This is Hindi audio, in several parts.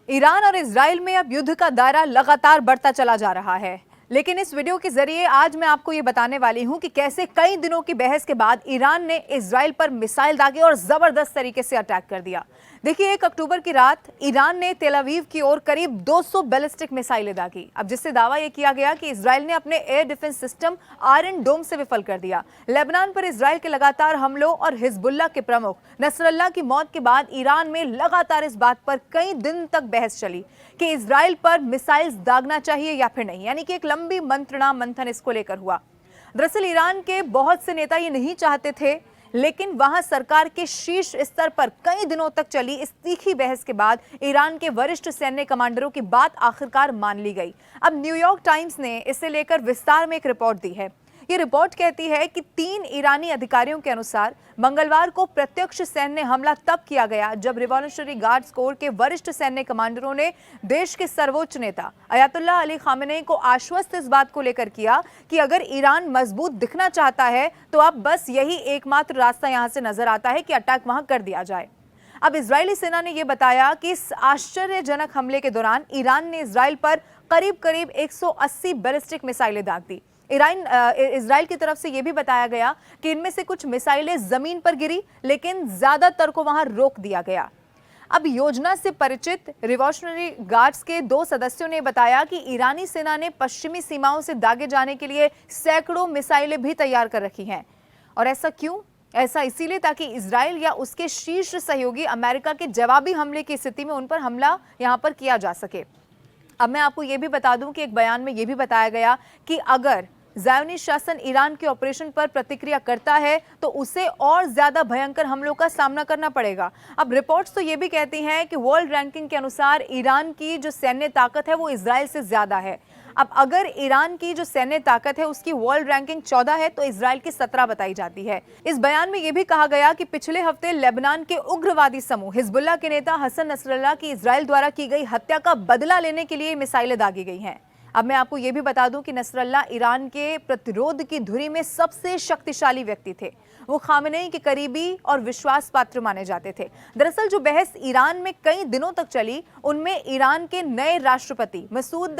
ईरान और इजराइल में अब युद्ध का दायरा लगातार बढ़ता चला जा रहा है, लेकिन इस वीडियो के जरिए आज मैं आपको ये बताने वाली हूं कि कैसे कई दिनों की बहस के बाद ईरान ने इजराइल पर मिसाइल दागे और जबरदस्त तरीके से अटैक कर दिया। देखिए, 1 अक्टूबर की रात ईरान ने तेल अवीव की ओर करीब 200 बैलिस्टिक मिसाइलें दागी। अब जिससे दावा यह किया गया कि इजराइल ने अपने एयर डिफेंस सिस्टम आयरन डोम से विफल कर दिया। लेबनान पर इजराइल के लगातार हमलों और हिजबुल्लाह के प्रमुख नसरल्लाह की मौत के बाद ईरान में लगातार इस बात पर कई दिन तक बहस चली कि इजराइल पर मिसाइल्स दागना चाहिए या फिर नहीं, यानी कि एक लंबी मंत्रणा मंथन इसको लेकर हुआ। दरअसल ईरान के बहुत से नेता ये नहीं चाहते थे, लेकिन वहां सरकार के शीर्ष स्तर पर कई दिनों तक चली इस तीखी बहस के बाद ईरान के वरिष्ठ सैन्य कमांडरों की बात आखिरकार मान ली गई। अब न्यूयॉर्क टाइम्स ने इसे लेकर विस्तार में एक रिपोर्ट दी है। ये रिपोर्ट कहती है कि 3 ईरानी अधिकारियों के अनुसार मंगलवार को प्रत्यक्ष सैन्य हमला तब किया गया जब रिवॉल्यूशनरी गार्ड्स कोर के वरिष्ठ सैन्य कमांडरों ने देश के सर्वोच्च नेता अयातुल्लाह अली खामेनेई को आश्वस्त इस बात को लेकर किया कि अगर ईरान मजबूत दिखना चाहता है तो अब बस यही एकमात्र रास्ता यहां से नजर आता है कि अटैक वहां कर दिया जाए। अब इजरायली सेना ने यह बताया कि इस आश्चर्यजनक हमले के दौरान ईरान ने इजराइल पर करीब 180 बैलिस्टिक मिसाइलें दाग दी। इजराइल की तरफ से यह भी बताया गया कि इनमें से कुछ मिसाइलें जमीन पर गिरी, लेकिन ज्यादातर को वहां रोक दिया गया। अब योजना से परिचित रिवॉल्यूशनरी गार्ड्स के 2 सदस्यों ने बताया कि ईरानी सेना ने पश्चिमी सीमाओं से दागे जाने के लिए सैकड़ों मिसाइलें भी तैयार कर रखी हैं। और ऐसा क्यों? ऐसा इसीलिए ताकि इजराइल या उसके शीर्ष सहयोगी अमेरिका के जवाबी हमले की स्थिति में उन पर हमला यहां पर किया जा सके। अब मैं आपको यह भी बता दूं कि एक बयान में यह भी बताया गया कि अगर ज़ायोनी शासन ईरान के ऑपरेशन पर प्रतिक्रिया करता है तो उसे और ज्यादा भयंकर हमलों का सामना करना पड़ेगा। अब रिपोर्ट्स तो ये भी कहती हैं कि वर्ल्ड रैंकिंग के अनुसार ईरान की जो सैन्य ताकत है वो इजराइल से ज्यादा है। अब अगर ईरान की जो सैन्य ताकत है उसकी वर्ल्ड रैंकिंग 14 है तो इजराइल की 17 बताई जाती है। इस बयान में यह भी कहा गया कि पिछले हफ्ते लेबनान के उग्रवादी समूह हिजबुल्लाह के नेता हसन नसरल्लाह की इजराइल द्वारा की गई हत्या का बदला लेने के लिए मिसाइलें दागी गई हैं। अब मैं आपको यह भी बता दूं कि नसरल्लाह ईरान के प्रतिरोध की धुरी में सबसे शक्तिशाली व्यक्ति थे। वो खामेनेई के करीबी और विश्वास पात्र माने जाते थे। दरअसल जो बहस ईरान में कई दिनों तक चली उनमें ईरान के नए राष्ट्रपति मसूद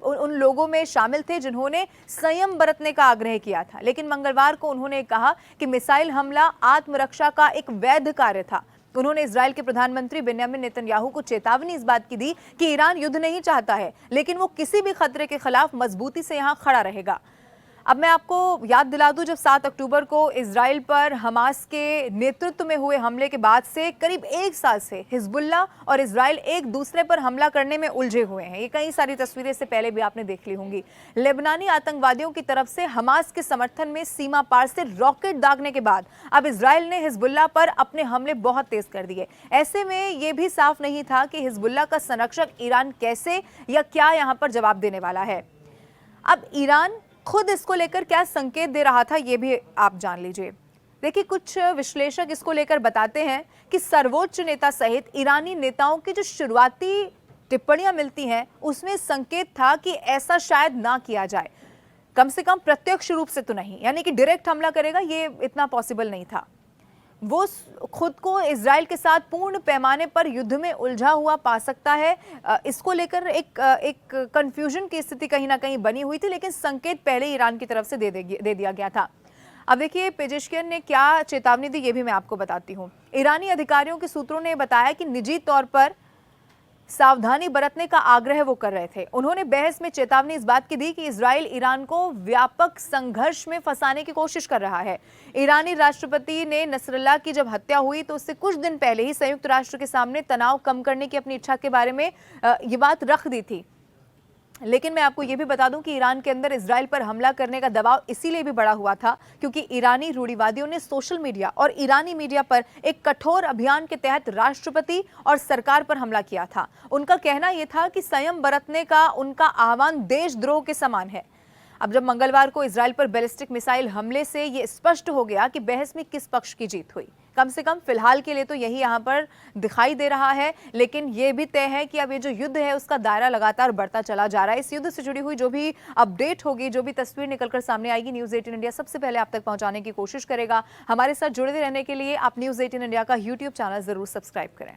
उन लोगों में शामिल थे जिन्होंने संयम बरतने का आग्रह किया था, लेकिन मंगलवार को उन्होंने कहा कि मिसाइल हमला आत्मरक्षा का एक वैध कार्य था। उन्होंने इजराइल के प्रधानमंत्री बेंयामिन नेतन्याहू को चेतावनी इस बात की दी कि ईरान युद्ध नहीं चाहता है, लेकिन वो किसी भी खतरे के खिलाफ मजबूती से यहां खड़ा रहेगा। अब मैं आपको याद दिला दूं, जब 7 अक्टूबर को इजराइल पर हमास के नेतृत्व में हुए हमले के बाद से करीब 1 साल से हिजबुल्लाह और इजराइल एक दूसरे पर हमला करने में उलझे हुए हैं। ये कई सारी तस्वीरें से पहले भी आपने देख ली होंगी। लेबनानी आतंकवादियों की तरफ से हमास के समर्थन में सीमा पार से रॉकेट दागने के बाद अब इजराइल ने हिजबुल्लाह पर अपने हमले बहुत तेज कर दिए। ऐसे में यह भी साफ नहीं था कि हिजबुल्लाह का संरक्षक ईरान कैसे या क्या यहां पर जवाब देने वाला है। अब ईरान खुद इसको लेकर क्या संकेत दे रहा था ये भी आप जान लीजिए। देखिए, कुछ विश्लेषक इसको लेकर बताते हैं कि सर्वोच्च नेता सहित ईरानी नेताओं की जो शुरुआती टिप्पणियां मिलती हैं उसमें संकेत था कि ऐसा शायद ना किया जाए, कम से कम प्रत्यक्ष रूप से तो नहीं, यानी कि डायरेक्ट हमला करेगा ये इतना पॉसिबल नहीं था। वो खुद को इजराइल के साथ पूर्ण पैमाने पर युद्ध में उलझा हुआ पा सकता है। इसको लेकर एक कंफ्यूजन की स्थिति कहीं ना कहीं बनी हुई थी, लेकिन संकेत पहले ईरान की तरफ से दे दिया गया था। अब देखिए, पेजेश्कियन ने क्या चेतावनी दी ये भी मैं आपको बताती हूँ। ईरानी अधिकारियों के सूत्रों ने बताया कि निजी तौर पर सावधानी बरतने का आग्रह वो कर रहे थे। उन्होंने बहस में चेतावनी इस बात की दी कि इजराइल ईरान को व्यापक संघर्ष में फंसाने की कोशिश कर रहा है। ईरानी राष्ट्रपति ने नसरल्लाह की जब हत्या हुई तो उससे कुछ दिन पहले ही संयुक्त राष्ट्र के सामने तनाव कम करने की अपनी इच्छा के बारे में ये बात रख दी थी। लेकिन मैं आपको यह भी बता दूं कि ईरान के अंदर इजराइल पर हमला करने का दबाव इसीलिए भी बढ़ा हुआ था क्योंकि ईरानी रूढ़िवादियों ने सोशल मीडिया और ईरानी मीडिया पर एक कठोर अभियान के तहत राष्ट्रपति और सरकार पर हमला किया था। उनका कहना यह था कि संयम बरतने का उनका आह्वान देशद्रोह के समान है। अब जब मंगलवार को इजराइल पर बैलिस्टिक मिसाइल हमले से यह स्पष्ट हो गया कि बहस में किस पक्ष की जीत हुई, कम से कम फिलहाल के लिए तो यही यहां पर दिखाई दे रहा है। लेकिन यह भी तय है कि अब ये जो युद्ध है उसका दायरा लगातार बढ़ता चला जा रहा है। इस युद्ध से जुड़ी हुई जो भी अपडेट होगी, जो भी तस्वीर निकलकर सामने आएगी, न्यूज़ 18 इंडिया सबसे पहले आप तक पहुंचाने की कोशिश करेगा। हमारे साथ जुड़े रहने के लिए आप न्यूज़ 18 इंडिया का यूट्यूब चैनल जरूर सब्सक्राइब करें।